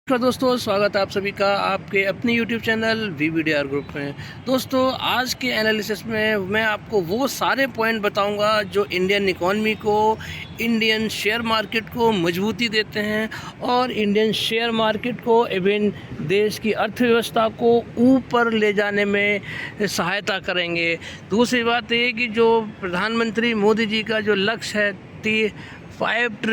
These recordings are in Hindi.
नमस्कार दोस्तों, स्वागत है आप सभी का आपके अपने YouTube चैनल VVDR ग्रुप में। दोस्तों, आज के एनालिसिस में मैं आपको वो सारे पॉइंट बताऊंगा जो इंडियन इकॉनमी को, इंडियन शेयर मार्केट को मजबूती देते हैं और इंडियन शेयर मार्केट को एवं देश की अर्थव्यवस्था को ऊपर ले जाने में सहायता करेंगे। दूसरी बात ये कि जो प्रधानमंत्री मोदी जी का जो लक्ष्य है 5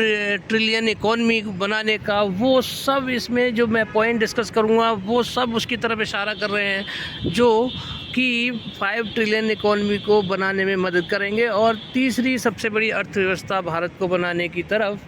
ट्रिलियन इकॉनमी बनाने का, वो सब इसमें जो मैं पॉइंट डिस्कस करूँगा वो सब उसकी तरफ इशारा कर रहे हैं जो कि 5 ट्रिलियन इकॉनमी को बनाने में मदद करेंगे और तीसरी सबसे बड़ी अर्थव्यवस्था भारत को बनाने की तरफ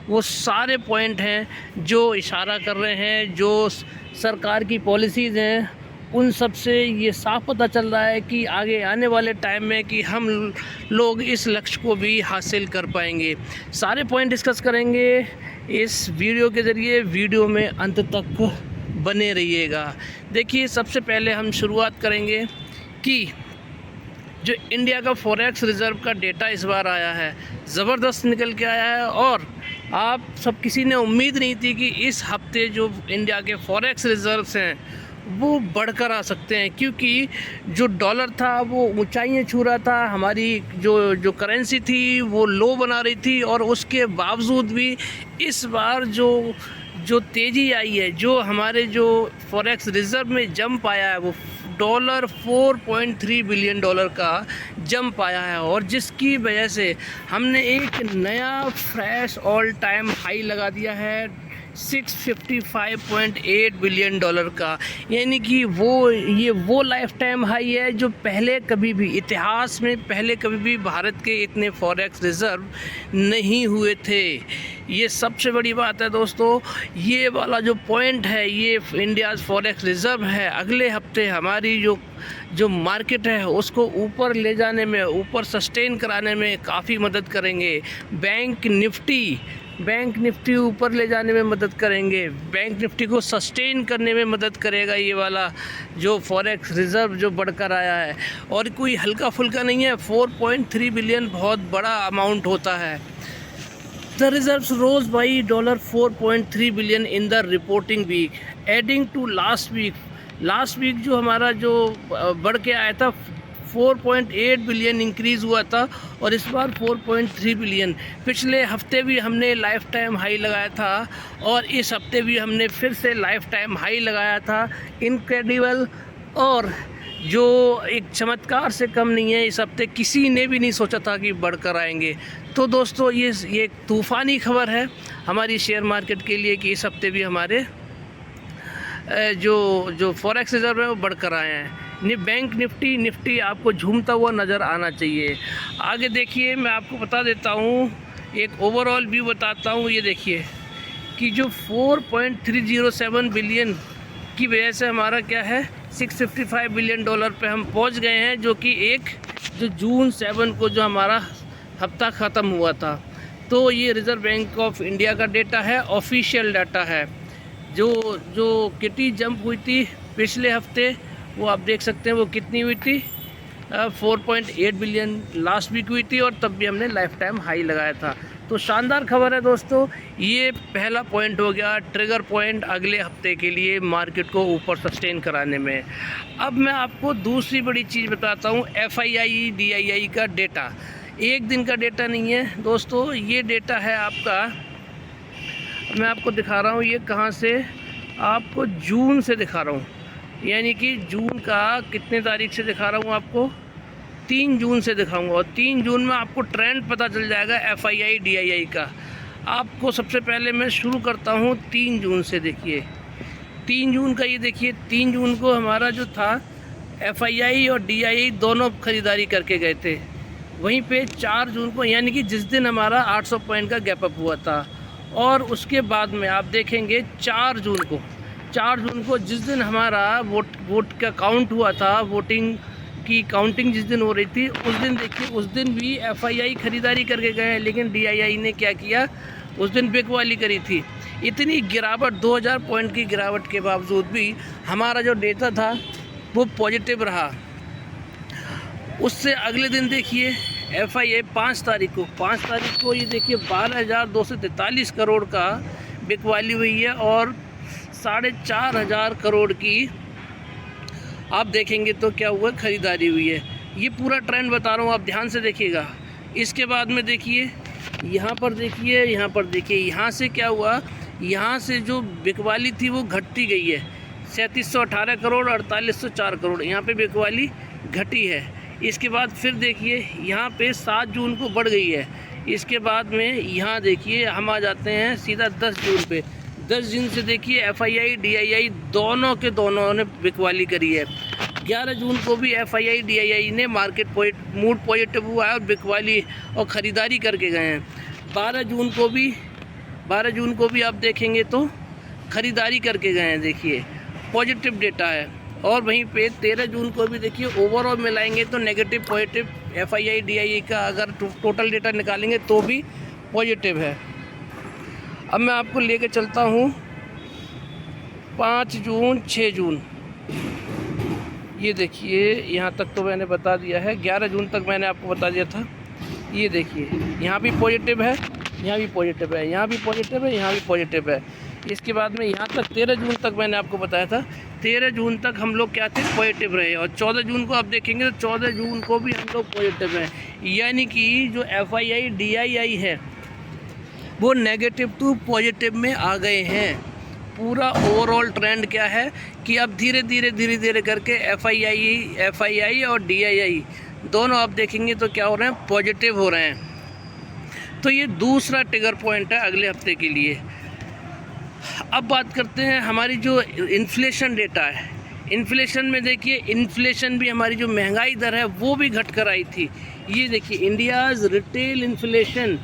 वो सारे पॉइंट हैं जो इशारा कर रहे हैं। जो सरकार की पॉलिसीज़ हैं उन सब से ये साफ पता चल रहा है कि आगे आने वाले टाइम में कि हम लोग इस लक्ष्य को भी हासिल कर पाएंगे। सारे पॉइंट डिस्कस करेंगे इस वीडियो के ज़रिए। वीडियो में अंत तक बने रहिएगा। देखिए, सबसे पहले हम शुरुआत करेंगे कि जो इंडिया का फॉरेक्स रिज़र्व का डेटा इस बार आया है, ज़बरदस्त निकल के आया है और आप सब किसी ने उम्मीद नहीं थी कि इस हफ्ते जो इंडिया के फॉरेक्स रिज़र्व्स हैं वो बढ़कर आ सकते हैं, क्योंकि जो डॉलर था वो ऊंचाइयां छू रहा था, हमारी जो करेंसी थी वो लो बना रही थी और उसके बावजूद भी इस बार जो तेज़ी आई है, जो हमारे जो फॉरेक्स रिज़र्व में जंप आया है वो डॉलर 4.3 बिलियन डॉलर का जंप आया है और जिसकी वजह से हमने एक नया फ्रेश ऑल टाइम हाई लगा दिया है 655.8 बिलियन डॉलर का। यानी कि ये वो लाइफ टाइम हाई है जो पहले कभी भी इतिहास में कभी भी भारत के इतने फॉरेक्स रिज़र्व नहीं हुए थे। ये सबसे बड़ी बात है दोस्तों। ये वाला जो पॉइंट है, ये इंडियाज़ फॉरेक्स रिज़र्व है, अगले हफ्ते हमारी जो मार्केट है उसको ऊपर ले जाने में, ऊपर सस्टेन कराने में काफ़ी मदद करेंगे। बैंक निफ्टी ऊपर ले जाने में मदद करेंगे, बैंक निफ्टी को सस्टेन करने में मदद करेगा ये वाला जो फॉरेक्स रिज़र्व जो बढ़कर आया है। और कोई हल्का फुल्का नहीं है, 4.3 बिलियन बहुत बड़ा अमाउंट होता है। The reserves rose by $4.3 billion in the reporting week, adding to last week जो हमारा जो बढ़ के आया था 4.8 बिलियन इंक्रीज़ हुआ था और इस बार 4.3 बिलियन। पिछले हफ्ते भी हमने लाइफ टाइम हाई लगाया था और इस हफ्ते भी हमने फिर से लाइफ टाइम हाई लगाया था। इनक्रेडिबल और जो एक चमत्कार से कम नहीं है। इस हफ्ते किसी ने भी नहीं सोचा था कि बढ़कर आएंगे। तो दोस्तों, ये एक तूफ़ानी खबर है हमारी शेयर मार्केट के लिए कि इस हफ्ते भी हमारे जो फॉरेक्स रिज़र्व है वो बढ़कर आए हैं। बैंक निफ्टी आपको झूमता हुआ नज़र आना चाहिए। आगे देखिए, मैं आपको बता देता हूँ, एक ओवरऑल व्यू बताता हूँ। ये देखिए कि जो 4.307 बिलियन की वजह से हमारा क्या है 655 बिलियन डॉलर पे हम पहुँच गए हैं, जो कि जो जून 7 को जो हमारा हफ्ता ख़त्म हुआ था। तो ये रिज़र्व बैंक ऑफ इंडिया का डेटा है, ऑफिशियल डाटा है। जो किटी जंप हुई थी पिछले हफ्ते वो आप देख सकते हैं वो कितनी हुई थी, 4.8 बिलियन लास्ट वीक हुई थी और तब भी हमने लाइफ टाइम हाई लगाया था। तो शानदार खबर है दोस्तों। ये पहला पॉइंट हो गया, ट्रिगर पॉइंट अगले हफ्ते के लिए मार्केट को ऊपर सस्टेन कराने में। अब मैं आपको दूसरी बड़ी चीज़ बताता हूँ, FII DII का डेटा। एक दिन का डेटा नहीं है दोस्तों, ये डेटा है आपका, मैं आपको दिखा रहा हूँ। ये कहाँ से, आपको जून से दिखा रहा हूँ, यानी कि जून का कितने तारीख से दिखा रहा हूँ आपको, 3 जून से दिखाऊंगा और 3 जून में आपको ट्रेंड पता चल जाएगा FII DII का। आपको सबसे पहले मैं शुरू करता हूँ 3 जून से। देखिए 3 जून का, ये देखिए 3 जून को हमारा जो था FII और DII दोनों ख़रीदारी करके गए थे। वहीं पे 4 जून को, यानी कि जिस दिन हमारा 800 पॉइंट का गैप अप हुआ था, और उसके बाद में आप देखेंगे 4 जून को जिस दिन हमारा वोट का काउंट हुआ था, वोटिंग की काउंटिंग जिस दिन हो रही थी, उस दिन देखिए, उस दिन भी FII ख़रीदारी करके गए हैं, लेकिन DII ने क्या किया, उस दिन बिग वाली करी थी। इतनी गिरावट, 2000 पॉइंट की गिरावट के बावजूद भी हमारा जो डेटा था वो पॉजिटिव रहा। उससे अगले दिन देखिए FII 5 तारीख को ये देखिए 12,243 करोड़ का बिकवाली हुई है और 4,500 करोड़ की आप देखेंगे तो क्या हुआ, ख़रीदारी हुई है। ये पूरा ट्रेंड बता रहा हूँ, आप ध्यान से देखिएगा। इसके बाद में देखिए यहाँ पर, देखिए यहाँ पर, देखिए यहाँ से क्या हुआ, यहाँ से जो बिकवाली थी वो घटती गई है। 3718 करोड़, 4804 करोड़ यहाँ पे बिकवाली घटी है। इसके बाद फिर देखिए यहाँ पे 7 जून को बढ़ गई है। इसके बाद में यहाँ देखिए हम आ जाते हैं सीधा 10 जून पे। 10 जून से देखिए FII DII दोनों के दोनों ने बिकवाली करी है। 11 जून को भी FII DII ने मार्केट मूड पॉजिटिव हुआ है और बिकवाली और ख़रीदारी करके गए हैं। 12 जून को भी आप देखेंगे तो ख़रीदारी करके गए हैं, देखिए पॉजिटिव डेटा है। और वहीं पे 13 जून को भी देखिए ओवरऑल मिलाएंगे तो नेगेटिव पॉजिटिव FII DII का अगर टोटल डेटा निकालेंगे तो भी पॉजिटिव है। अब मैं आपको लेके चलता हूँ 5 जून 6 जून। ये देखिए यहाँ तक तो मैंने बता दिया है, 11 जून तक मैंने आपको बता दिया था। ये देखिए यहाँ भी पॉजिटिव है, यहाँ भी पॉजिटिव है, यहाँ भी पॉजिटिव है, यहाँ भी पॉजिटिव है। इसके बाद में यहाँ तक 13 जून तक मैंने आपको बताया था। 13 जून तक हम लोग क्या थे, पॉजिटिव रहे। और 14 जून को आप देखेंगे तो 14 जून को भी हम लोग पॉजिटिव हैं। यानी कि जो FII DII है वो नेगेटिव टू पॉजिटिव में आ गए हैं। पूरा ओवरऑल ट्रेंड क्या है कि अब धीरे धीरे करके FII और DII दोनों आप देखेंगे तो क्या हो रहे हैं, पॉजिटिव हो रहे हैं। तो ये दूसरा ट्रिगर पॉइंट है अगले हफ्ते के लिए। अब बात करते हैं हमारी जो इन्फ्लेशन डेटा है। इन्फ्लेशन में देखिए, इन्फ्लेशन भी हमारी जो महंगाई दर है वो भी घट कर आई थी। ये देखिए India's retail inflation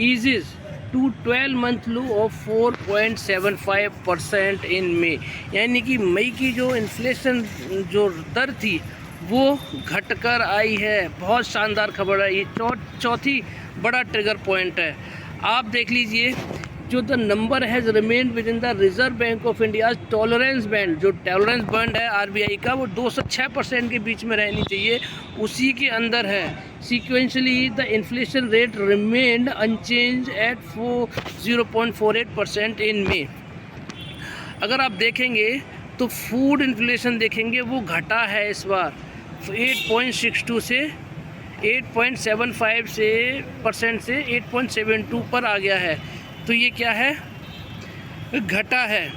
eases to 12 month low of 4.75% in May. यानी कि मई की जो इन्फ्लेशन जो दर थी वो घट कर आई है। बहुत शानदार खबर है। ये चौथी बड़ा ट्रिगर पॉइंट है। आप देख लीजिए जो the number has remain with in the reserve Bank of India tolerance band. जो टॉलरेंस बैंड है RBI का वो 2 से 6% के बीच में रहनी चाहिए, उसी के अंदर है। Sequentially the inflation rate remained unchanged at 0.48% in May. अगर आप देखेंगे तो फूड इन्फ्लेशन देखेंगे वो घटा है इस बार 8.62 से 8.75% से 8.72 पर आ गया है। तो ये क्या है, घटा है।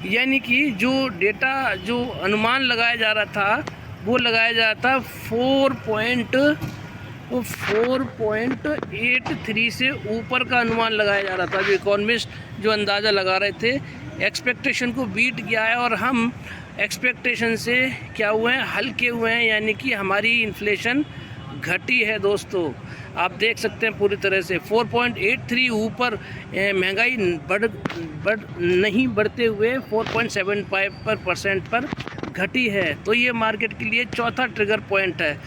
यानी कि जो डेटा जो अनुमान लगाया जा रहा था वो लगाया जा रहा था 4.83 से ऊपर का अनुमान लगाया जा रहा था। जो इकोनॉमिस्ट जो अंदाज़ा लगा रहे थे, एक्सपेक्टेशन को बीट किया है और हम एक्सपेक्टेशन से क्या हुए हैं, हल्के हुए हैं। यानी कि हमारी इन्फ्लेशन घटी है दोस्तों। आप देख सकते हैं पूरी तरह से 4.83 ऊपर महंगाई नहीं बढ़ते हुए 4.75% पर घटी है। तो ये मार्केट के लिए चौथा ट्रिगर पॉइंट है,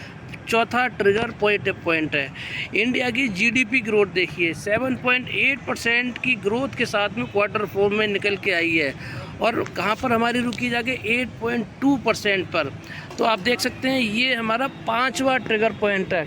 चौथा ट्रिगर पॉजिटिव पॉइंट है। इंडिया की GDP ग्रोथ देखिए 7.8% की ग्रोथ के साथ में Q4 में निकल के आई है। और कहाँ पर हमारी रुकी जाके 8.2% पर। तो आप देख सकते हैं ये हमारा 5वां ट्रिगर पॉइंट है,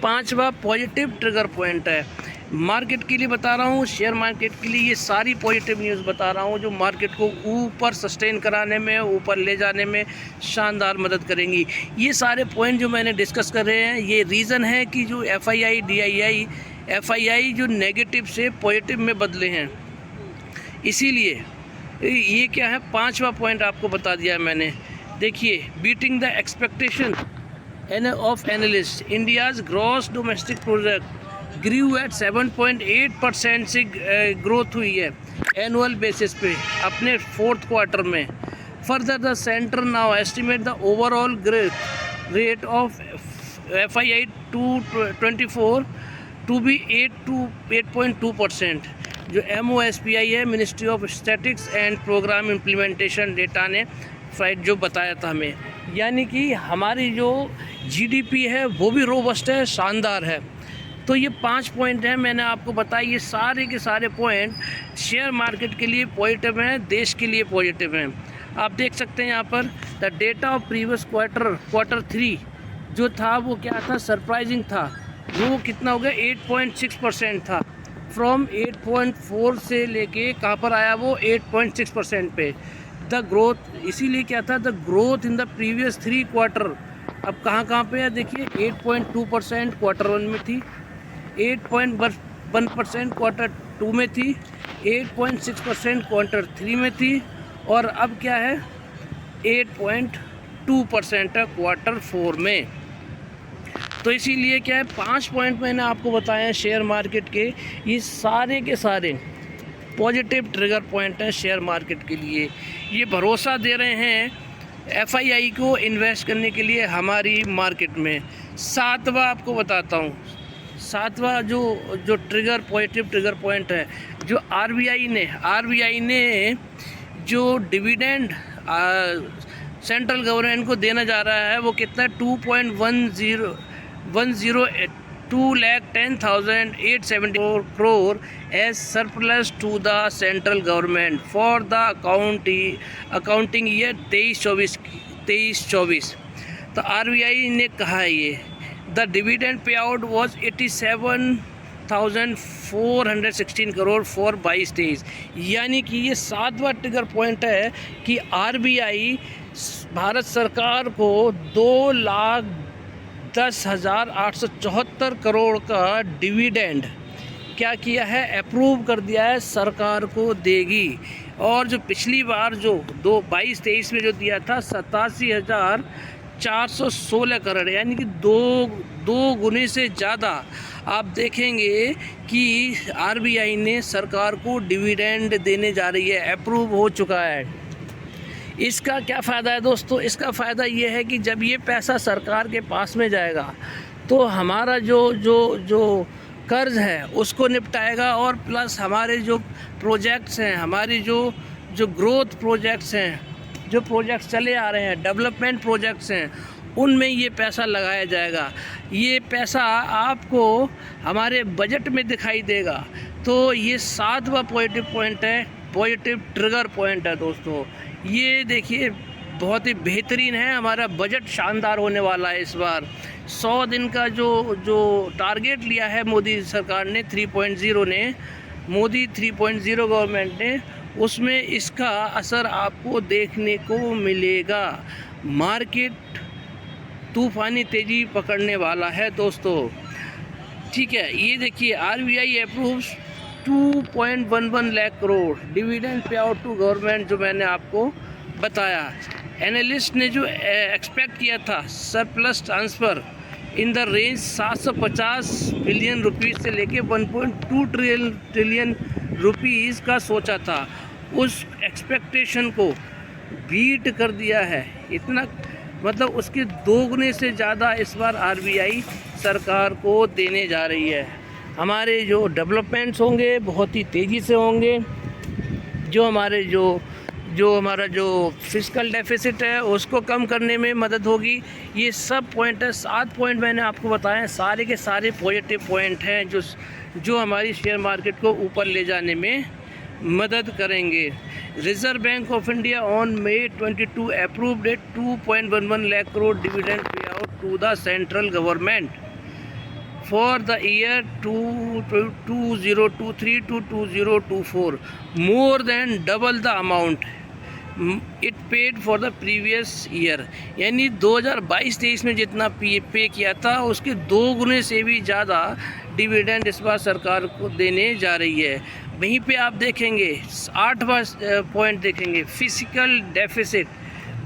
5वां पॉजिटिव ट्रिगर पॉइंट है। मार्केट के लिए बता रहा हूँ, शेयर मार्केट के लिए ये सारी पॉजिटिव न्यूज़ बता रहा हूँ जो मार्केट को ऊपर सस्टेन कराने में, ऊपर ले जाने में शानदार मदद करेंगी। ये सारे पॉइंट जो मैंने डिस्कस कर रहे हैं ये रीज़न है कि जो FII DII FII जो नेगेटिव से पॉजिटिव में बदले हैं। इसीलिए ये क्या है, 5वां पॉइंट आपको बता दिया है मैंने। देखिए beating the expectation of analyst, India's gross domestic product grew at 7.8% से ग्रोथ हुई है एनुअल बेसिस पे अपने 4th क्वार्टर में। Further the centre now estimate the overall growth rate of FII 2024 to be 8.2%। जो MOSPI है, ministry of statics and programme implementation data ने फ्राइड जो बताया था हमें। यानी कि हमारी जो GDP है वो भी रोबस्ट है, शानदार है। तो ये 5 पॉइंट हैं मैंने आपको बताया। ये सारे के सारे पॉइंट शेयर मार्केट के लिए पॉजिटिव हैं, देश के लिए पॉजिटिव हैं। आप देख सकते हैं यहाँ पर the data of previous Q3 जो था वो क्या था, सरप्राइजिंग था। वो कितना हो गया, 8.6% था। फ्रॉम 8.4 से लेके कहाँ पर आया वो 8.6% पे। द ग्रोथ इसीलिए क्या था, the growth in the previous 3 quarter अब कहाँ पे है देखिए, 8.2% क्वार्टर 1 में थी, 8.1% क्वार्टर 2 में थी, 8.6% क्वार्टर 3 में थी, और अब क्या है 8.2% है क्वार्टर 4 में। तो इसीलिए क्या है 5 पॉइंट मैंने आपको बताए हैं शेयर मार्केट के, ये सारे के सारे पॉजिटिव ट्रिगर पॉइंट हैं शेयर मार्केट के लिए। ये भरोसा दे रहे हैं FII को इन्वेस्ट करने के लिए हमारी मार्केट में। 7वां आपको बताता हूँ, 7वां जो ट्रिगर पॉजिटिव ट्रिगर पॉइंट है, जो RBI ने जो डिविडेंड सेंट्रल गवर्नमेंट को देना जा रहा है वो कितना है, 2,10,874 crore as surplus to the central government for the accounting year 23-24। तो RBI ने कहा ये the dividend pay out was 87,416 crore for 22 days। यानी कि ये 7वां ट्रिगर पॉइंट है कि RBI भारत सरकार को 2,10,874 करोड़ का डिविडेंड क्या किया है, अप्रूव कर दिया है, सरकार को देगी। और जो पिछली बार जो 22-23 में जो दिया था 87,416 करोड़, यानी कि दो गुने से ज़्यादा आप देखेंगे कि RBI ने सरकार को डिविडेंड देने जा रही है, अप्रूव हो चुका है। इसका क्या फ़ायदा है दोस्तों, इसका फ़ायदा ये है कि जब ये पैसा सरकार के पास में जाएगा तो हमारा जो कर्ज़ है उसको निपटाएगा, और प्लस हमारे जो प्रोजेक्ट्स हैं, हमारी जो ग्रोथ प्रोजेक्ट्स हैं, जो प्रोजेक्ट्स चले आ रहे हैं, डेवलपमेंट प्रोजेक्ट्स हैं, उनमें ये पैसा लगाया जाएगा। ये पैसा आपको हमारे बजट में दिखाई देगा। तो ये 7वां पॉजिटिव पॉइंट है, पॉजिटिव ट्रिगर पॉइंट है दोस्तों। ये देखिए बहुत ही बेहतरीन है, हमारा बजट शानदार होने वाला है इस बार। 100 दिन का जो टारगेट लिया है मोदी सरकार ने 3.0 ने, मोदी 3.0 गवर्नमेंट ने, उसमें इसका असर आपको देखने को मिलेगा। मार्केट तूफ़ानी तेज़ी पकड़ने वाला है दोस्तों, ठीक है। ये देखिए RBI approves 2.11 lakh crore dividend pay out to government, जो मैंने आपको बताया। एनालिस्ट ने जो एक्सपेक्ट किया था surplus transfer in the range 750 billion rupees से लेके 1.2 ट्रिलियन रुपीज़ का सोचा था, उस एक्सपेक्टेशन को बीट कर दिया है। इतना मतलब उसके 2 गुने से ज़्यादा इस बार RBI सरकार को देने जा रही है। हमारे जो डेवलपमेंट्स होंगे बहुत ही तेज़ी से होंगे, हमारा जो फिस्कल डेफिसिट है उसको कम करने में मदद होगी। ये सब पॉइंट है, 7 पॉइंट मैंने आपको बताए हैं, सारे के सारे पॉजिटिव पॉइंट हैं जो हमारी शेयर मार्केट को ऊपर ले जाने में मदद करेंगे। Reserve Bank of India on May 22 approved 2.11 lakh crore dividend pay out to the central government for the year 2023 to 2024, more than double the amount it paid for the previous year। यानी 2022-23 में जितना पे किया था उसके 2 गुने से भी ज़्यादा डिविडेंड इस बार सरकार को देने जा रही है। वहीं पे आप देखेंगे 8वां पॉइंट देखेंगे, फिजिकल डेफिसिट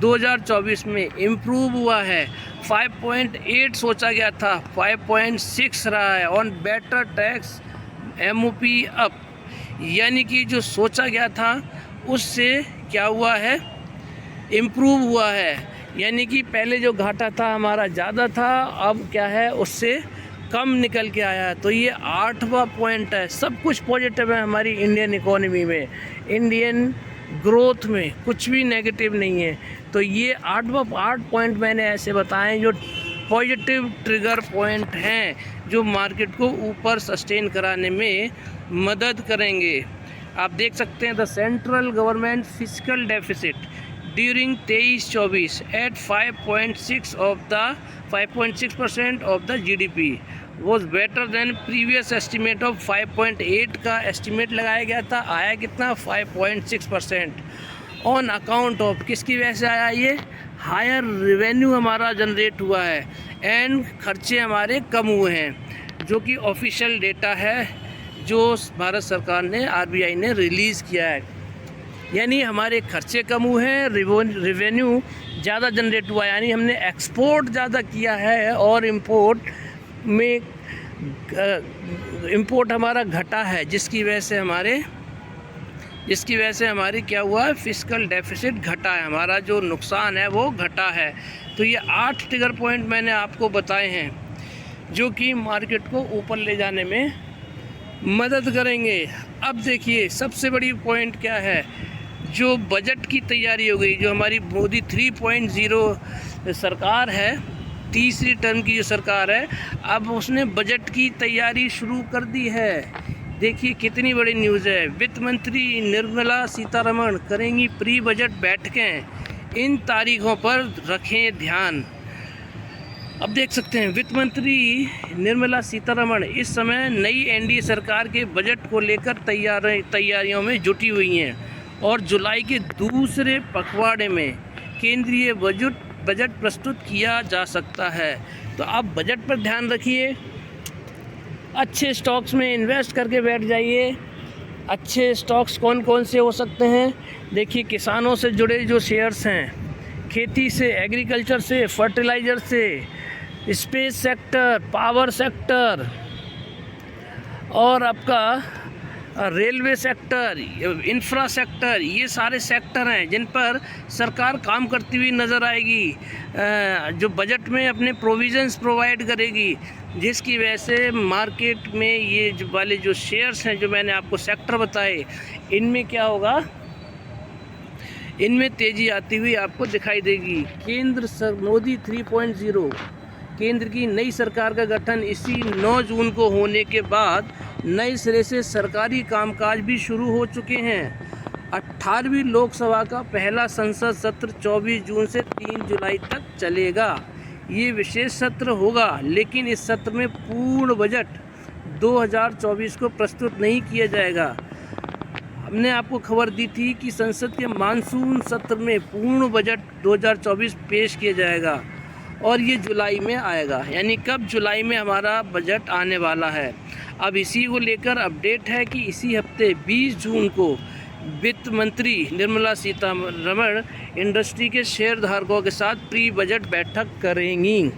2024 में इम्प्रूव हुआ है। 5.8 सोचा गया था, 5.6 रहा है। On better tax MOP up, यानी कि जो सोचा गया था उससे क्या हुआ है, इम्प्रूव हुआ है। यानी कि पहले जो घाटा था हमारा ज़्यादा था, अब क्या है उससे कम निकल के आया है। तो ये 8वां पॉइंट है। सब कुछ पॉजिटिव है हमारी इंडियन इकोनॉमी में, इंडियन ग्रोथ में कुछ भी नेगेटिव नहीं है। तो ये 8 पॉइंट मैंने ऐसे बताएं जो पॉजिटिव ट्रिगर पॉइंट हैं, जो मार्केट को ऊपर सस्टेन कराने में मदद करेंगे। आप देख सकते हैं the central government physical deficit during 23-24 at 5.6% of the GDP was better than previous estimate of 5.8 का एस्टिमेट लगाया गया था, आया कितना 5.6%। ऑन अकाउंट ऑफ किसकी वजह से आया ये, हायर रेवेन्यू हमारा जनरेट हुआ है एंड खर्चे हमारे कम हुए हैं, जो कि ऑफिशियल डेटा है जो भारत सरकार ने आरबीआई ने रिलीज़ किया है। यानी हमारे खर्चे कम हुए हैं, रेवेन्यू ज़्यादा जनरेट हुआ है, यानी हमने एक्सपोर्ट ज़्यादा किया है और इंपोर्ट हमारा घटा है, जिसकी वजह से हमारी क्या हुआ है, फिस्कल डेफिसिट घटा है, हमारा जो नुकसान है वो घटा है। तो ये 8 ट्रिगर पॉइंट मैंने आपको बताए हैं जो कि मार्केट को ऊपर ले जाने में मदद करेंगे। अब देखिए सबसे बड़ी पॉइंट क्या है, जो बजट की तैयारी हो गई, जो हमारी मोदी 3.0 सरकार है, तीसरी टर्म की जो सरकार है, अब उसने बजट की तैयारी शुरू कर दी है। देखिए कितनी बड़ी न्यूज़ है। वित्त मंत्री निर्मला सीतारमण करेंगी प्री बजट बैठकें, इन तारीखों पर रखें ध्यान। अब देख सकते हैं वित्त मंत्री निर्मला सीतारमण इस समय नई एनडीए सरकार के बजट को लेकर तैयारियों में जुटी हुई हैं और जुलाई के दूसरे पखवाड़े में केंद्रीय बजट प्रस्तुत किया जा सकता है। तो आप बजट पर ध्यान रखिए, अच्छे स्टॉक्स में इन्वेस्ट करके बैठ जाइए। अच्छे स्टॉक्स कौन कौन से हो सकते हैं, देखिए किसानों से जुड़े जो शेयर्स हैं, खेती से, एग्रीकल्चर से, फर्टिलाइज़र से, स्पेस सेक्टर, पावर सेक्टर और आपका रेलवे सेक्टर, इंफ्रा सेक्टर, ये सारे सेक्टर हैं जिन पर सरकार काम करती हुई नज़र आएगी, जो बजट में अपने प्रोविज़न्स प्रोवाइड करेगी, जिसकी वजह से मार्केट में ये वाले जो शेयर्स हैं, जो मैंने आपको सेक्टर बताए, इनमें क्या होगा, इनमें तेज़ी आती हुई आपको दिखाई देगी। मोदी 3.0 केंद्र की नई सरकार का गठन इसी 9 जून को होने के बाद नए सिरे से सरकारी कामकाज भी शुरू हो चुके हैं। 18वीं लोकसभा का पहला संसद सत्र 24 जून से 3 जुलाई तक चलेगा। ये विशेष सत्र होगा, लेकिन इस सत्र में पूर्ण बजट 2024 को प्रस्तुत नहीं किया जाएगा। हमने आपको खबर दी थी कि संसद के मानसून सत्र में पूर्ण बजट 2024 पेश किया जाएगा और ये जुलाई में आएगा। यानी कब, जुलाई में हमारा बजट आने वाला है। अब इसी को लेकर अपडेट है कि इसी हफ्ते 20 जून को वित्त मंत्री निर्मला सीतारमण इंडस्ट्री के शेयर धारकों के साथ प्री बजट बैठक करेंगी।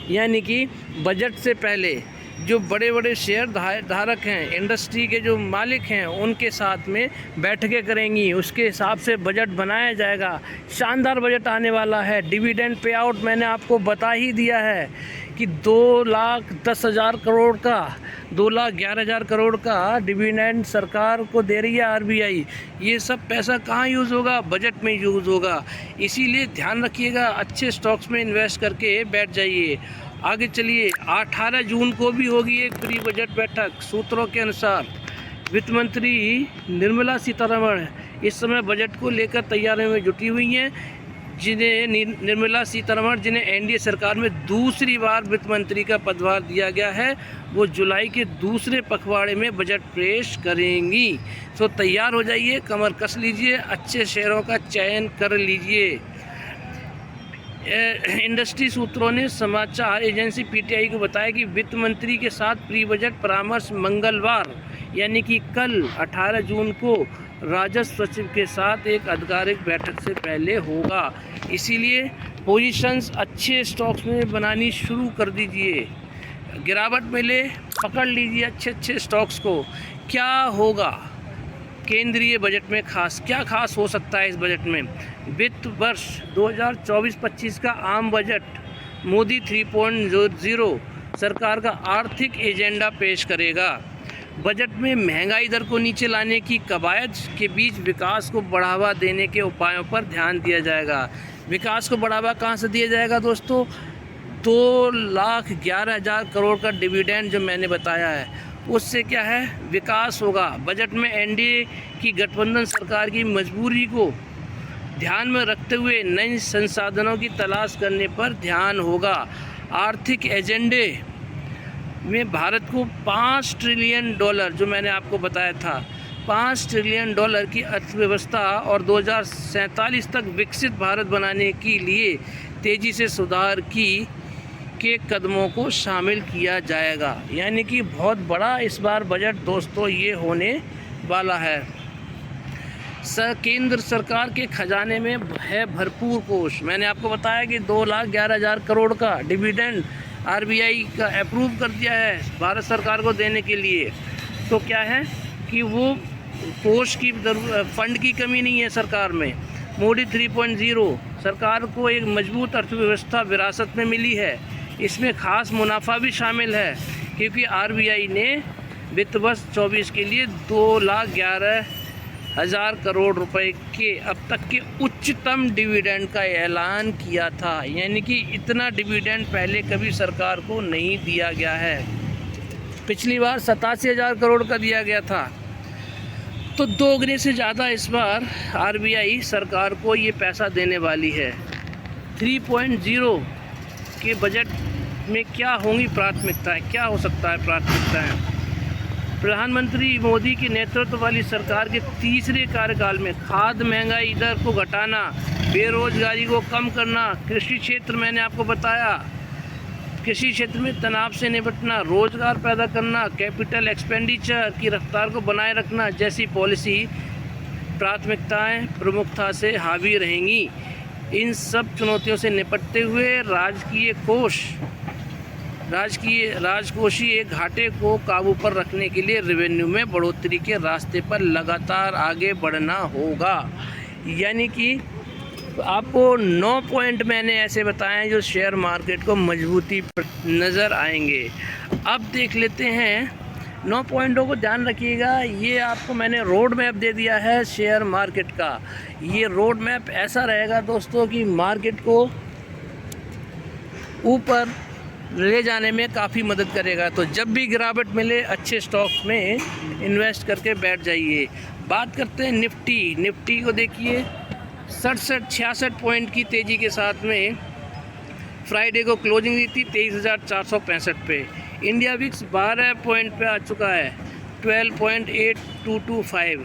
यानी कि बजट से पहले जो बड़े बड़े शेयर धारक हैं, इंडस्ट्री के जो मालिक हैं, उनके साथ में बैठकें करेंगी, उसके हिसाब से बजट बनाया जाएगा। शानदार बजट आने वाला है। डिविडेंड पे आउट मैंने आपको बता ही दिया है कि 2,10,000 करोड़ का, 2,11,000 करोड़ का डिविडेंड सरकार को दे रही है आरबीआई। ये सब पैसा कहाँ यूज़ होगा, बजट में यूज़ होगा। इसीलिए ध्यान रखिएगा, अच्छे स्टॉक्स में इन्वेस्ट करके बैठ जाइए। आगे चलिए, 18 जून को भी होगी एक प्री बजट बैठक। सूत्रों के अनुसार वित्त मंत्री निर्मला सीतारमण इस समय बजट को लेकर तैयारियों में जुटी हुई हैं। निर्मला सीतारमण जिन्हें एनडीए सरकार में दूसरी बार वित्त मंत्री का पदभार दिया गया है, वो जुलाई के दूसरे पखवाड़े में बजट पेश करेंगी। तो तैयार हो जाइए, कमर कस लीजिए, अच्छे शेयरों का चयन कर लीजिए। इंडस्ट्री सूत्रों ने समाचार एजेंसी पीटीआई को बताया कि वित्त मंत्री के साथ प्री बजट परामर्श मंगलवार यानी कि कल 18 जून को राजस्व सचिव के साथ एक आधिकारिक बैठक से पहले होगा। इसीलिए पोजीशंस अच्छे स्टॉक्स में बनानी शुरू कर दीजिए। गिरावट मिले पकड़ लीजिए अच्छे स्टॉक्स को। क्या होगा केंद्रीय बजट में क्या खास हो सकता है इस बजट में? वित्त वर्ष 2024-25 का आम बजट मोदी 3.0 सरकार का आर्थिक एजेंडा पेश करेगा। बजट में महंगाई दर को नीचे लाने की कवायद के बीच विकास को बढ़ावा देने के उपायों पर ध्यान दिया जाएगा। विकास को बढ़ावा कहाँ से दिया जाएगा दोस्तों? 2,11,000 करोड़ का डिविडेंड जो मैंने बताया है, उससे क्या है, विकास होगा। बजट में एनडीए की गठबंधन सरकार की मजबूरी को ध्यान में रखते हुए नए संसाधनों की तलाश करने पर ध्यान होगा। आर्थिक एजेंडे में भारत को $5 ट्रिलियन जो मैंने आपको बताया था, $5 ट्रिलियन की अर्थव्यवस्था और 2047 तक विकसित भारत बनाने के लिए तेज़ी से सुधार के कदमों को शामिल किया जाएगा। यानी कि बहुत बड़ा इस बार बजट दोस्तों ये होने वाला है। केंद्र सरकार के खजाने में है भरपूर कोष। मैंने आपको बताया कि 2,11,000 करोड़ का डिविडेंड आरबीआई का अप्रूव कर दिया है भारत सरकार को देने के लिए। तो क्या है कि वो कोष की फंड की कमी नहीं है सरकार में। मोदी 3.0 सरकार को एक मजबूत अर्थव्यवस्था विरासत में मिली है। इसमें खास मुनाफा भी शामिल है क्योंकि आरबीआई ने वित्त वर्ष 24 के लिए 2,11,000 करोड़ रुपए के अब तक के उच्चतम डिविडेंड का ऐलान किया था। यानी कि इतना डिविडेंड पहले कभी सरकार को नहीं दिया गया है। पिछली बार 87,000 करोड़ का दिया गया था। तो दोगुने से ज़्यादा इस बार आरबीआई सरकार को ये पैसा देने वाली है। 3.0 के बजट में क्या होंगी प्राथमिकताएं, क्या हो सकता है प्राथमिकताएं? प्रधानमंत्री मोदी के नेतृत्व वाली सरकार के तीसरे कार्यकाल में खाद्य महंगाई दर को घटाना, बेरोजगारी को कम करना, कृषि क्षेत्र मैंने आपको बताया, कृषि क्षेत्र में तनाव से निपटना, रोजगार पैदा करना, कैपिटल एक्सपेंडिचर की रफ्तार को बनाए रखना जैसी पॉलिसी प्राथमिकताएं प्रमुखता से हावी रहेंगी। इन सब चुनौतियों से निपटते हुए राजकोषीय घाटे को काबू पर रखने के लिए रेवेन्यू में बढ़ोतरी के रास्ते पर लगातार आगे बढ़ना होगा। यानी कि आपको 9 पॉइंट मैंने ऐसे बताए जो शेयर मार्केट को मजबूती नज़र आएंगे। अब देख लेते हैं 9 पॉइंटों को ध्यान रखिएगा। ये आपको मैंने रोड मैप दे दिया है शेयर मार्केट का। ये रोड मैप ऐसा रहेगा दोस्तों कि मार्केट को ऊपर ले जाने में काफ़ी मदद करेगा। तो जब भी गिरावट मिले अच्छे स्टॉक्स में इन्वेस्ट करके बैठ जाइए। बात करते हैं निफ्टी को देखिए 66 पॉइंट की तेज़ी के साथ में फ्राइडे को क्लोजिंग दी थी 23,465 पे। इंडिया विक्स 12 पॉइंट पे आ चुका है 12.8225।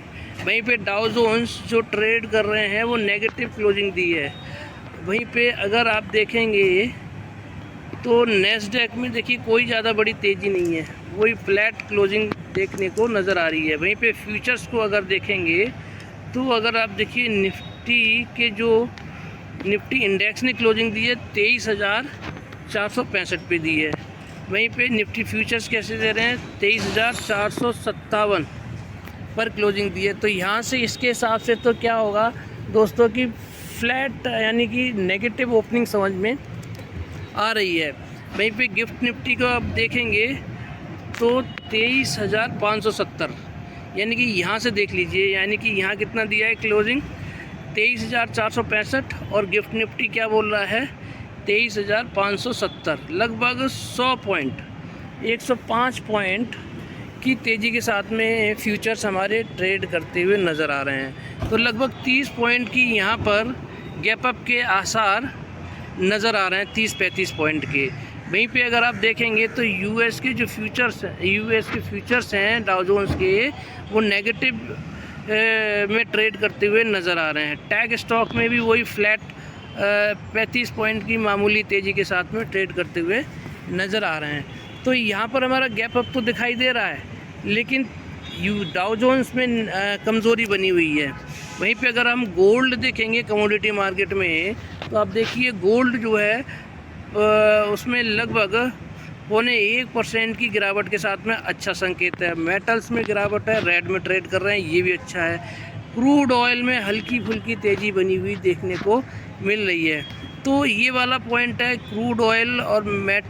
वहीं पे डाउ जोन्स जो ट्रेड कर रहे हैं वो नेगेटिव क्लोजिंग दी है। वहीं पे अगर आप देखेंगे तो नेस्डैक में देखिए कोई ज़्यादा बड़ी तेज़ी नहीं है, वही फ्लैट क्लोजिंग देखने को नज़र आ रही है। वहीं पे फ्यूचर्स को अगर देखेंगे तो अगर आप देखिए निफ्टी इंडेक्स ने क्लोजिंग दी है 23,465 पे दी है। वहीं पे निफ्टी फ्यूचर्स कैसे दे रहे हैं 23,457 पर क्लोजिंग दी है। तो यहाँ से इसके हिसाब से तो क्या होगा दोस्तों कि फ्लैट यानी कि नेगेटिव ओपनिंग समझ में आ रही है। वहीं पे गिफ्ट निफ्टी को आप देखेंगे तो 23,570 यानी कि यहाँ से देख लीजिए, यानी कि यहाँ कितना दिया है क्लोजिंग 23,465 और गिफ्ट निफ्टी क्या बोल रहा है 23,570। लगभग 100 पॉइंट 105 पॉइंट की तेज़ी के साथ में फ्यूचर्स हमारे ट्रेड करते हुए नज़र आ रहे हैं। तो लगभग 30 पॉइंट की यहाँ पर गैप अप के आसार नज़र आ रहे हैं 30-35 पॉइंट के। वहीं पे अगर आप देखेंगे तो यूएस के फ्यूचर्स हैं डाउ जोन्स के, वो नेगेटिव में ट्रेड करते हुए नज़र आ रहे हैं। टैग स्टॉक में भी वही फ्लैट 35 पॉइंट की मामूली तेज़ी के साथ में ट्रेड करते हुए नज़र आ रहे हैं। तो यहाँ पर हमारा गैप अप तो दिखाई दे रहा है, लेकिन डाउ जोन्स में कमज़ोरी बनी हुई है। वहीं पे अगर हम गोल्ड देखेंगे कमोडिटी मार्केट में तो आप देखिए गोल्ड जो है उसमें लगभग 0.25% की गिरावट के साथ में अच्छा संकेत है। मेटल्स में गिरावट है, रेड में ट्रेड कर रहे हैं, ये भी अच्छा है। क्रूड ऑयल में हल्की फुल्की तेज़ी बनी हुई देखने को मिल रही है। तो ये वाला पॉइंट है क्रूड ऑयल और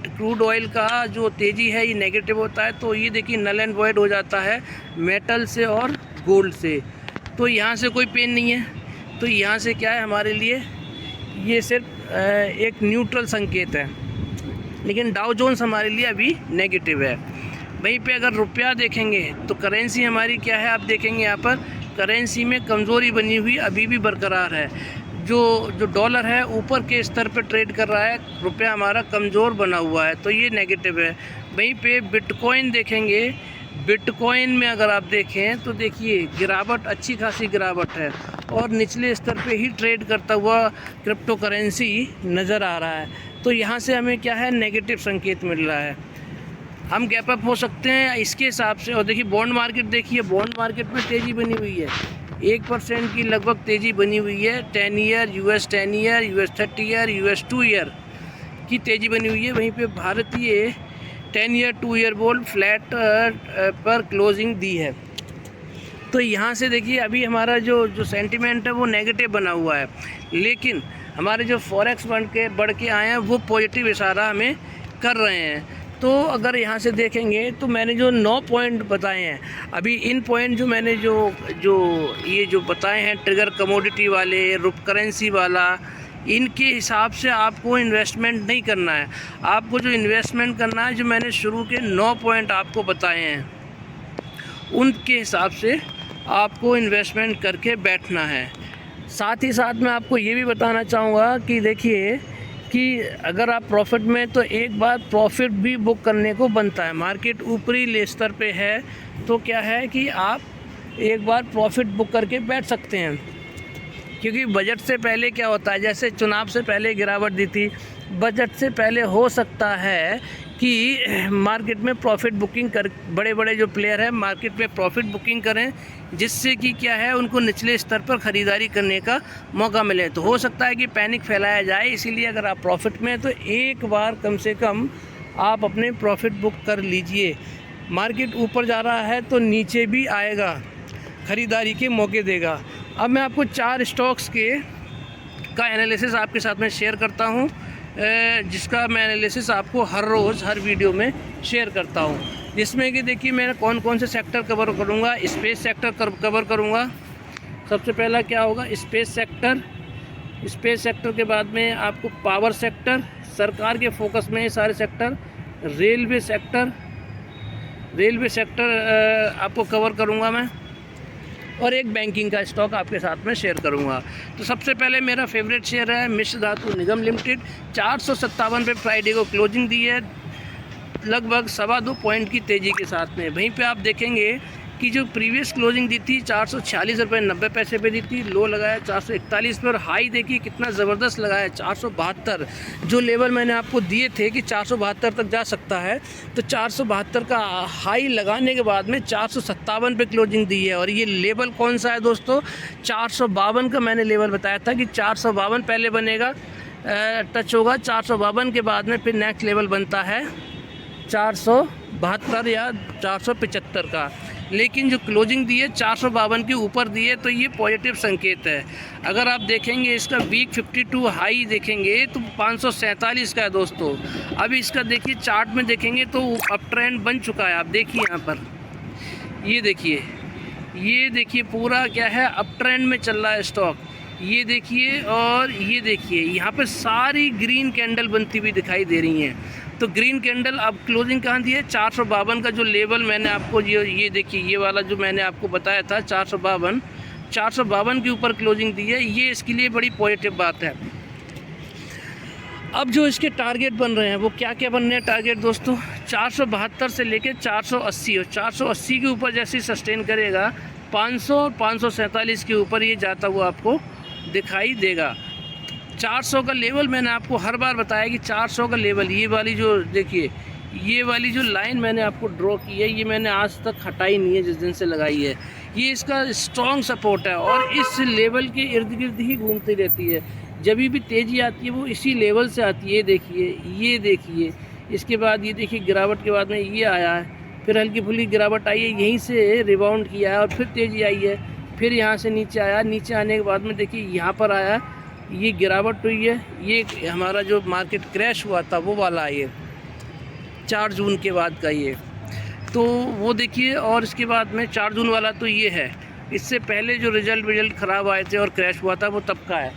क्रूड ऑयल का जो तेज़ी है ये नेगेटिव होता है, तो ये देखिए नल एंड वॉइड हो जाता है मेटल से और गोल्ड से। तो यहाँ से कोई पेन नहीं है, तो यहाँ से क्या है हमारे लिए ये सिर्फ एक न्यूट्रल संकेत है, लेकिन डाउ जोन्स हमारे लिए अभी नेगेटिव है। वहीं पे अगर रुपया देखेंगे तो करेंसी हमारी क्या है, आप देखेंगे यहाँ पर करेंसी में कमज़ोरी बनी हुई अभी भी बरकरार है। जो डॉलर है ऊपर के स्तर पर ट्रेड कर रहा है, रुपया हमारा कमज़ोर बना हुआ है, तो ये नेगेटिव है। वहीं पे बिटकॉइन देखेंगे, बिटकॉइन में अगर आप देखें तो देखिए गिरावट, अच्छी खासी गिरावट है और निचले स्तर पे ही ट्रेड करता हुआ क्रिप्टो करेंसी नज़र आ रहा है। तो यहाँ से हमें क्या है, नेगेटिव संकेत मिल रहा है, हम गैप अप हो सकते हैं इसके हिसाब से। और देखिए बॉन्ड मार्केट, देखिए बॉन्ड मार्केट में तेज़ी बनी हुई है, 1% की लगभग तेज़ी बनी हुई है। 10 year, US 10 year, US 30 year, US 2 year की तेज़ी बनी हुई है। वहीं पे भारतीय 10 ईयर 2 ईयर बोल्ड फ्लैट पर क्लोजिंग दी है। तो यहाँ से देखिए अभी हमारा जो सेंटिमेंट है वो नेगेटिव बना हुआ है, लेकिन हमारे जो फॉरेक्स बढ़ के आए हैं वो पॉजिटिव इशारा हमें कर रहे हैं। तो अगर यहाँ से देखेंगे तो मैंने जो 9 पॉइंट बताए हैं, अभी इन पॉइंट जो मैंने जो बताए हैं, ट्रिगर कमोडिटी वाले, रुप करेंसी वाला, इनके हिसाब से आपको इन्वेस्टमेंट नहीं करना है। आपको जो इन्वेस्टमेंट करना है, जो मैंने शुरू के 9 पॉइंट आपको बताए हैं, उनके हिसाब से आपको इन्वेस्टमेंट करके बैठना है। साथ ही साथ मैं आपको ये भी बताना चाहूँगा कि देखिए कि अगर आप प्रॉफिट में, तो एक बार प्रॉफिट भी बुक करने को बनता है। मार्केट ऊपरी स्तर पे है तो क्या है कि आप एक बार प्रॉफिट बुक करके बैठ सकते हैं, क्योंकि बजट से पहले क्या होता है, जैसे चुनाव से पहले गिरावट दी थी, बजट से पहले हो सकता है कि मार्केट में प्रॉफिट बुकिंग कर, बड़े बड़े जो प्लेयर हैं मार्केट में प्रॉफिट बुकिंग करें, जिससे कि क्या है उनको निचले स्तर पर ख़रीदारी करने का मौका मिले। तो हो सकता है कि पैनिक फैलाया जाए, इसीलिए अगर आप प्रॉफिट में हैं तो एक बार कम से कम आप अपने प्रॉफिट बुक कर लीजिए। मार्केट ऊपर जा रहा है तो नीचे भी आएगा, ख़रीदारी के मौके देगा। अब मैं आपको 4 स्टॉक्स का एनालिसिस आपके साथ में शेयर करता हूं, जिसका मैं एनालिसिस आपको हर रोज़ हर वीडियो में शेयर करता हूं, जिसमें कि देखिए मैं कौन कौन से सेक्टर कवर करूंगा। स्पेस सेक्टर कवर करूंगा। सबसे पहला क्या होगा, स्पेस सेक्टर। स्पेस सेक्टर के बाद में आपको पावर सेक्टर, सरकार के फोकस में ये सारे सेक्टर। रेलवे सेक्टर आपको कवर करूंगा मैं, और एक बैंकिंग का स्टॉक आपके साथ में शेयर करूंगा। तो सबसे पहले मेरा फेवरेट शेयर है मिश्र धातु निगम लिमिटेड। 457 पे फ्राइडे को क्लोजिंग दी है, लगभग 2.25 पॉइंट की तेज़ी के साथ में। वहीं पे आप देखेंगे कि जो प्रीवियस क्लोजिंग दी थी 446 रुपये 90 पैसे पे दी थी, लो लगाया 441 पे, और हाई देखिए कितना ज़बरदस्त लगाया 472। जो लेवल मैंने आपको दिए थे कि 472 तक जा सकता है, तो 472 का हाई लगाने के बाद में 457 पे क्लोजिंग दी है। और ये लेवल कौन सा है दोस्तों, 452 का मैंने लेवल बताया था कि 452 पहले बनेगा, टच होगा 452 के बाद में फिर नेक्स्ट लेवल बनता है 472 या 475 का। लेकिन जो क्लोजिंग दी है 452 के ऊपर दी है, तो ये पॉजिटिव संकेत है। अगर आप देखेंगे इसका वीक 52 हाई देखेंगे तो 547 का है दोस्तों। अभी इसका देखिए चार्ट में देखेंगे तो अप ट्रेंड बन चुका है। आप देखिए यहाँ पर, ये देखिए पूरा क्या है, अप ट्रेंड में चल रहा है स्टॉक। ये देखिए, और ये देखिए यहाँ पर सारी ग्रीन कैंडल बनती हुई दिखाई दे रही हैं। तो ग्रीन कैंडल अब क्लोजिंग कहाँ दी है, 452 का जो लेवल मैंने आपको, ये देखिए ये वाला जो मैंने आपको बताया था 452 के ऊपर क्लोजिंग दी है। ये इसके लिए बड़ी पॉजिटिव बात है। अब जो इसके टारगेट बन रहे हैं वो क्या क्या बन रहे हैं टारगेट दोस्तों, 472 से लेकर 480, और 480 के ऊपर जैसे सस्टेन करेगा 500 547 के ऊपर ये जाता हुआ आपको दिखाई देगा। 400 का लेवल मैंने आपको हर बार बताया कि 400 का लेवल, ये वाली जो देखिए, ये वाली जो लाइन मैंने आपको ड्रॉ की है, ये मैंने आज तक हटाई नहीं है जिस दिन से लगाई है। ये इसका स्ट्रॉन्ग सपोर्ट है और इस लेवल के इर्द गिर्द ही घूमती रहती है। जब भी तेज़ी आती है वो इसी लेवल से आती है। ये देखिए इसके बाद ये देखिए गिरावट के बाद में ये आया है, फिर हल्की फुल्की गिरावट आई है, यहीं से रिबाउंड किया है और फिर तेज़ी आई है, फिर यहाँ से नीचे आया। नीचे आने के बाद में देखिए यहाँ पर आया, ये गिरावट हुई है। ये हमारा जो मार्केट क्रैश हुआ था वो वाला है, ये 4 जून के बाद का ये, तो वो देखिए। और इसके बाद में 4 जून वाला तो ये है, इससे पहले जो रिजल्ट ख़राब आए थे और क्रैश हुआ था वो तब का है।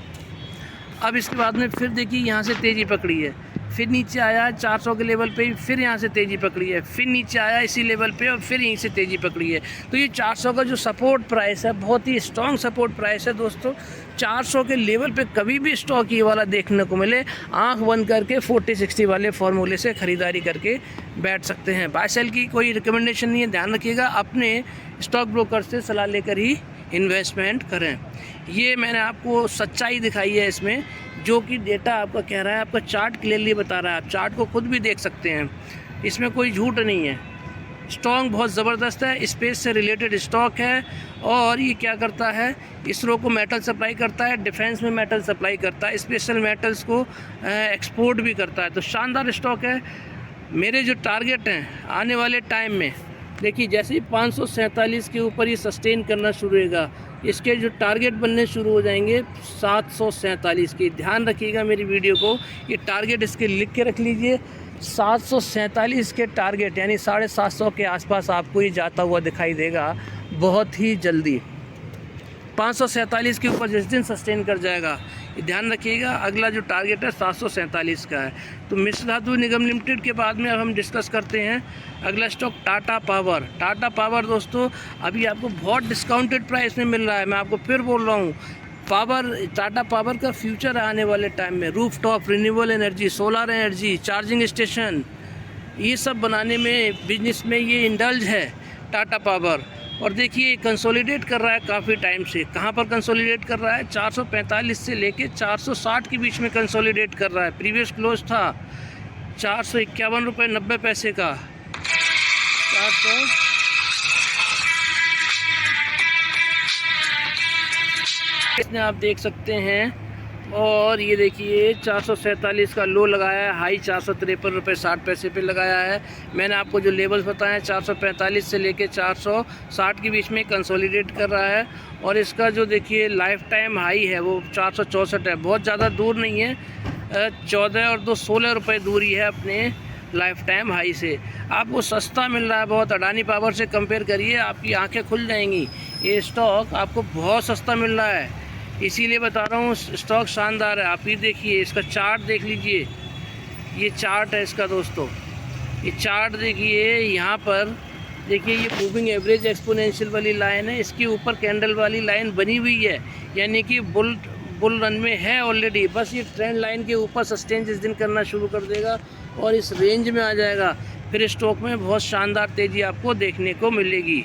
अब इसके बाद में फिर देखिए यहाँ से तेज़ी पकड़ी है, फिर नीचे आया 400 के लेवल पे, फिर यहाँ से तेज़ी पकड़ी है, फिर नीचे आया इसी लेवल पे और फिर यहीं से तेज़ी पकड़ी है। तो ये 400 का जो सपोर्ट प्राइस है बहुत ही स्ट्रॉन्ग सपोर्ट प्राइस है दोस्तों। 400 के लेवल पे कभी भी स्टॉक ये वाला देखने को मिले, आंख बंद करके 40-60 वाले फार्मूले से ख़रीदारी करके बैठ सकते हैं। बाय सेल की कोई रिकमेंडेशन नहीं है, ध्यान रखिएगा, अपने स्टॉक ब्रोकर से सलाह लेकर ही इन्वेस्टमेंट करें। ये मैंने आपको सच्चाई दिखाई है इसमें, जो कि डेटा आपका कह रहा है, आपका चार्ट क्लियरली बता रहा है, आप चार्ट को खुद भी देख सकते हैं, इसमें कोई झूठ नहीं है। स्टॉक बहुत ज़बरदस्त है, स्पेस से रिलेटेड स्टॉक है और ये क्या करता है, इसरो को मेटल सप्लाई करता है, डिफेंस में मेटल सप्लाई करता है, स्पेशल मेटल्स को एक्सपोर्ट भी करता है। तो शानदार स्टॉक है। मेरे जो टारगेट हैं आने वाले टाइम में, देखिए जैसे ही 547 के ऊपर ये सस्टेन करना शुरू होगा, इसके जो टारगेट बनने शुरू हो जाएंगे 747 के। ध्यान रखिएगा मेरी वीडियो को, ये टारगेट इसके लिख के रख लीजिए। 747 के टारगेट यानी 750 के आसपास आपको ये जाता हुआ दिखाई देगा बहुत ही जल्दी। 547 के ऊपर जिस दिन सस्टेन कर जाएगा, ये ध्यान रखिएगा, अगला जो टारगेट है 747 का है। तो मिश्र धातु निगम लिमिटेड के बाद में अब हम डिस्कस करते हैं अगला stock Tata power. Tata power दोस्तों अभी आपको बहुत डिस्काउंटेड प्राइस में मिल रहा है। मैं आपको फिर बोल रहा हूँ, टाटा पावर का फ्यूचर है आने वाले टाइम में। Roof top, renewable energy, solar energy, charging station, ये सब बनाने में, बिजनेस में ये इंडल्ज है टाटा पावर। और देखिए कंसोलिडेट कर रहा है काफ़ी टाइम से। कहाँ पर कंसोलिडेट कर रहा है, 445 से लेके 460 के बीच में कंसोलिडेट कर रहा है। प्रीवियस क्लोज था 451 रुपये 90 पैसे का। 400 इसमें आप देख सकते हैं। और ये देखिए 447 का लो लगाया है, हाई 453 रुपये 60 पैसे पे लगाया है। मैंने आपको जो लेवल्स बताए हैं 445 से लेके 460 के बीच में कंसोलिडेट कर रहा है। और इसका जो देखिए लाइफ टाइम हाई है वो 464 है, बहुत ज़्यादा दूर नहीं है, 14 और 2 16 रुपये दूरी है अपने लाइफ टाइम हाई से। आपको सस्ता मिल रहा है बहुत। अडानी पावर से कंपेयर करिए, आपकी आंखें खुल जाएंगी। ये स्टॉक आपको बहुत सस्ता मिल रहा है, इसीलिए बता रहा हूँ स्टॉक शानदार है। आप ये देखिए, इसका चार्ट देख लीजिए, ये चार्ट है इसका दोस्तों, ये चार्ट देखिए। यहाँ पर देखिए ये मूविंग एवरेज एक्सपोनेंशियल वाली लाइन है, इसके ऊपर कैंडल वाली लाइन बनी हुई है, यानी कि बुल रन में है ऑलरेडी। बस ये ट्रेंड लाइन के ऊपर सस्टेन जिस दिन करना शुरू कर देगा और इस रेंज में आ जाएगा, फिर स्टॉक में बहुत शानदार तेज़ी आपको देखने को मिलेगी।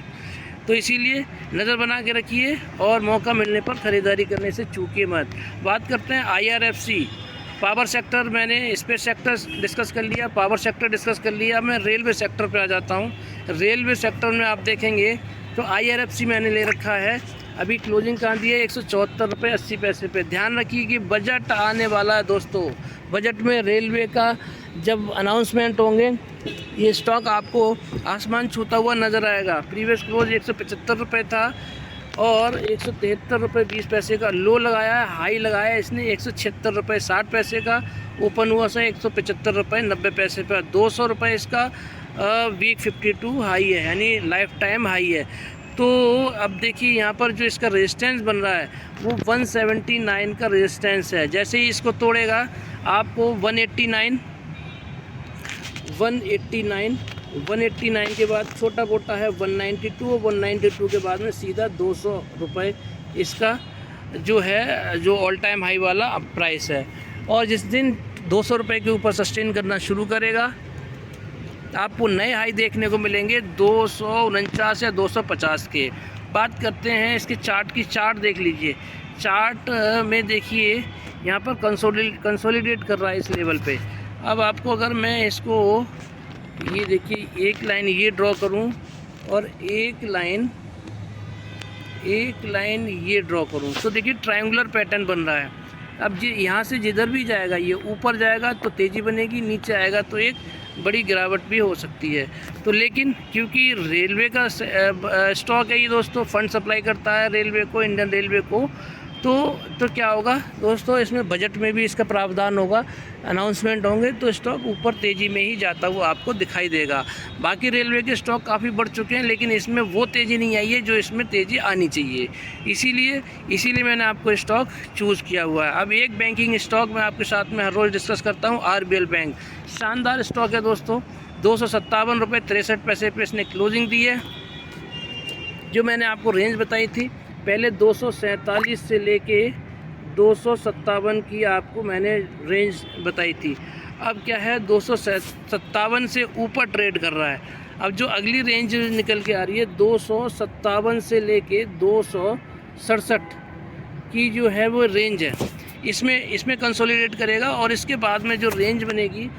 तो इसीलिए नज़र बना के रखिए और मौका मिलने पर ख़रीदारी करने से चूकिए मत। बात करते हैं IRFC पावर सेक्टर। मैंने स्पेस सेक्टर डिस्कस कर लिया, पावर सेक्टर डिस्कस कर लिया, मैं रेलवे सेक्टर पे आ जाता हूँ। रेलवे सेक्टर में आप देखेंगे तो IRFC मैंने ले रखा है, अभी क्लोजिंग कहाँ दी है 174 रुपये 80 पैसे पे। ध्यान रखिए कि बजट आने वाला है दोस्तों, बजट में रेलवे का जब अनाउंसमेंट होंगे ये स्टॉक आपको आसमान छूता हुआ नज़र आएगा। प्रीवियस क्लोज 175 रुपये था और 173 रुपये 20 पैसे का लो लगाया है, हाई लगाया है इसने 176 रुपये 60 पैसे का, ओपन हुआ सा 175 रुपये 90 पैसे पर। 200 रुपये इसका वीक 52 हाई है, यानी लाइफ टाइम हाई है। तो अब देखिए यहाँ पर जो इसका रेजिस्टेंस बन रहा है वो 179 का रेजिस्टेंस है। जैसे ही इसको तोड़ेगा आपको 189 के बाद छोटा मोटा है 192 और 192 के बाद में सीधा 200 रुपये इसका जो है, जो ऑल टाइम हाई वाला प्राइस है। और जिस दिन 200 रुपये के ऊपर सस्टेन करना शुरू करेगा आपको नए हाई देखने को मिलेंगे 249 या 250 के। बात करते हैं इसके चार्ट की, चार्ट देख लीजिए। चार्ट में देखिए यहाँ पर कंसोलिडेट कर रहा है इस लेवल पे। अब आपको अगर मैं इसको ये देखिए एक लाइन ये ड्रॉ करूँ और एक लाइन ये ड्रॉ करूँ तो देखिए ट्रायंगुलर पैटर्न बन रहा है। अब ये यहाँ से जिधर भी जाएगा, ये ऊपर जाएगा तो तेज़ी बनेगी, नीचे आएगा तो एक बड़ी गिरावट भी हो सकती है। तो लेकिन क्योंकि रेलवे का स्टॉक है ये दोस्तों, फंड सप्लाई करता है रेलवे को, इंडियन रेलवे को, तो क्या होगा दोस्तों, इसमें बजट में भी इसका प्रावधान होगा, अनाउंसमेंट होंगे तो स्टॉक ऊपर तेज़ी में ही जाता हुआ आपको दिखाई देगा। बाकी रेलवे के स्टॉक काफ़ी बढ़ चुके हैं, लेकिन इसमें वो तेज़ी नहीं आई है जो इसमें तेज़ी आनी चाहिए। इसीलिए मैंने आपको स्टॉक चूज़ किया हुआ है। अब एक बैंकिंग स्टॉक मैं आपके साथ में हर रोज़ डिस्कस करता हूँ, RBL बैंक। शानदार स्टॉक है दोस्तों, 257 रुपये 63 पैसे पे इसने क्लोजिंग दी है। जो मैंने आपको रेंज बताई थी पहले 247 से लेके 257 की आपको मैंने रेंज बताई थी। अब क्या है, 257 से ऊपर ट्रेड कर रहा है। अब जो अगली रेंज निकल के आ रही है 257 से लेके 267 की जो है वो रेंज है, इसमें कंसोलिडेट करेगा। और इसके बाद में जो रेंज बनेगी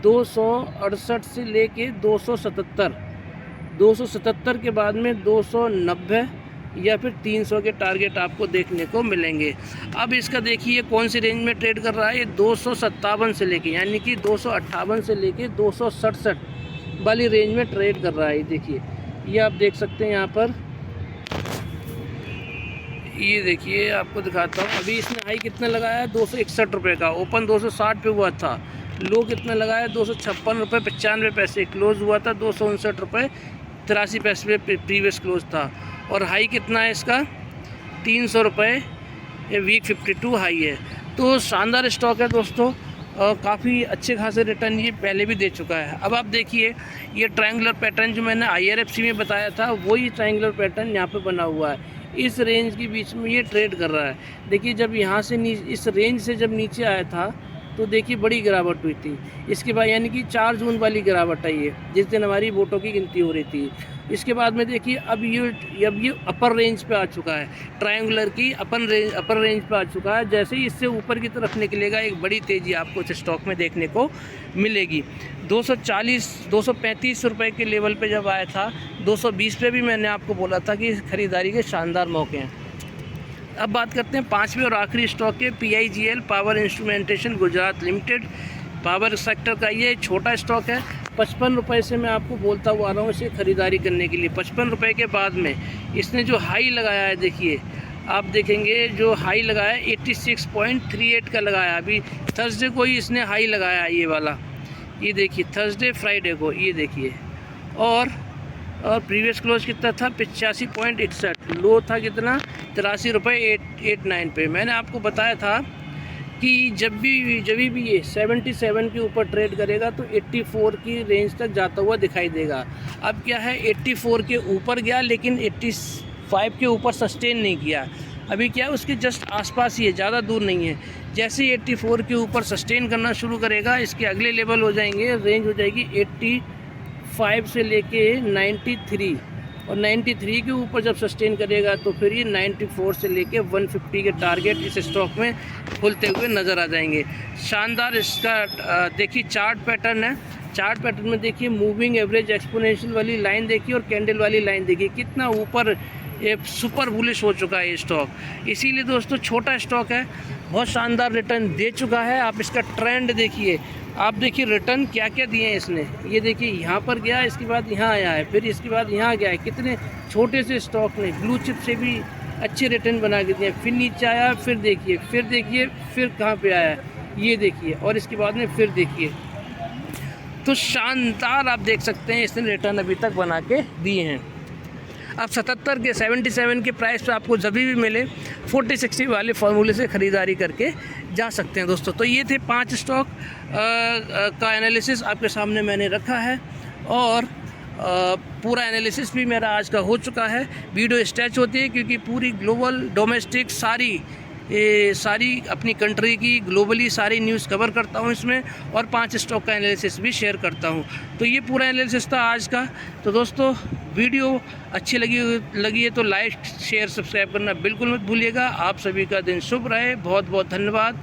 268 से लेके 277 के बाद में 290 या फिर 300 के टारगेट आपको देखने को मिलेंगे। अब इसका देखिए कौन सी रेंज में ट्रेड कर रहा है, ये 257 से लेके यानी कि 258 से लेके 267 वाली रेंज में ट्रेड कर रहा है। देखिए ये आप देख सकते हैं यहाँ पर, ये देखिए आपको दिखाता हूँ। अभी इसने हाई कितना लगाया है, 261 रुपये का, ओपन 260 पे हुआ था। लो कितना लगाया, 256 रुपये 95 पैसे, क्लोज हुआ था 259 रुपये 83 पैसे पे प्रीवियस क्लोज था। और हाई कितना है इसका, 300 रुपये, वीक 52 हाई है। तो शानदार स्टॉक है दोस्तों, काफ़ी अच्छे खासे रिटर्न ये पहले भी दे चुका है। अब आप देखिए ये ट्रायंगुलर पैटर्न जो मैंने IRFC में बताया था, वही ट्रायंगुलर पैटर्न यहाँ पे बना हुआ है। इस रेंज के बीच में ये ट्रेड कर रहा है। देखिए जब यहाँ से इस रेंज से जब नीचे आया था तो देखिए बड़ी गिरावट हुई थी। इसके बाद यानी कि 4 जून वाली गिरावट आई है, जिस दिन हमारी वोटों की गिनती हो रही थी। इसके बाद में देखिए अब ये अपर रेंज पे आ चुका है, ट्रायंगुलर की अपर रेंज पे आ चुका है। जैसे ही इससे ऊपर की तरफ निकलेगा एक बड़ी तेज़ी आपको इस स्टॉक में देखने को मिलेगी। 235 रुपये के लेवल पे जब आया था, 220 पे भी मैंने आपको बोला था कि ख़रीदारी के शानदार मौके हैं। अब बात करते हैं पांचवें और आखिरी स्टॉक के, PIGL power instrumentation Gujarat limited. Power sector का ये छोटा स्टॉक है। 55 रुपये से मैं आपको बोलता हुआ आ रहा हूँ इसे ख़रीदारी करने के लिए। 55 रुपये के बाद में इसने जो हाई लगाया है, देखिए आप देखेंगे जो हाई लगाया है 86.38 का लगाया। अभी थर्सडे को ही इसने हाई लगाया है ये वाला, ये देखिए थर्सडे फ्राइडे को, ये देखिए। और प्रीवियस क्लोज कितना था, 85.61। लो था कितना, 83 रुपये 89 पे। मैंने आपको बताया था कि जब भी ये 77 के ऊपर ट्रेड करेगा तो 84 की रेंज तक जाता हुआ दिखाई देगा। अब क्या है, 84 के ऊपर गया लेकिन 85 के ऊपर सस्टेन नहीं किया। अभी क्या है, उसके जस्ट आसपास ही है, ज़्यादा दूर नहीं है। जैसे ही 84 के ऊपर सस्टेन करना शुरू करेगा, इसके अगले लेवल हो जाएंगे, रेंज हो जाएगी 85 से लेके 93। और 93 के ऊपर जब सस्टेन करेगा तो फिर ये 94 से लेके 150 के टारगेट इस स्टॉक में खुलते हुए नज़र आ जाएंगे। शानदार इसका देखिए चार्ट पैटर्न है। चार्ट पैटर्न में देखिए मूविंग एवरेज एक्सपोनेंशियल वाली लाइन देखिए और कैंडल वाली लाइन देखिए, कितना ऊपर ये सुपर बुलिश हो चुका है ये स्टॉक। इसीलिए दोस्तों छोटा स्टॉक है, बहुत शानदार रिटर्न दे चुका है। आप इसका ट्रेंड देखिए, आप देखिए रिटर्न क्या क्या दिए हैं इसने। ये देखिए यहाँ पर गया, इसके बाद यहाँ आया है, फिर इसके बाद यहाँ गया है। कितने छोटे से स्टॉक ने ब्लू चिप से भी अच्छे रिटर्न बना के दिए। फिर नीचे आया, फिर देखिए फिर कहाँ पे आया है, ये देखिए। और इसके बाद में फिर देखिए, तो शानदार आप देख सकते हैं इसने रिटर्न अभी तक बना के दिए हैं। अब 77 के प्राइस पे आपको जब भी मिले 40-60 वाले फार्मूले से ख़रीदारी करके जा सकते हैं दोस्तों। तो ये थे 5 स्टॉक का एनालिसिस आपके सामने मैंने रखा है। और पूरा एनालिसिस भी मेरा आज का हो चुका है। वीडियो स्ट्रेच होती है क्योंकि पूरी ग्लोबल डोमेस्टिक सारी अपनी कंट्री की ग्लोबली सारी न्यूज़ कवर करता हूं इसमें, और 5 स्टॉक का एनालिसिस भी शेयर करता हूं। तो ये पूरा एनालिसिस था आज का। तो दोस्तों वीडियो अच्छी लगी है तो लाइक शेयर सब्सक्राइब करना बिल्कुल मत भूलिएगा। आप सभी का दिन शुभ रहे। बहुत बहुत धन्यवाद।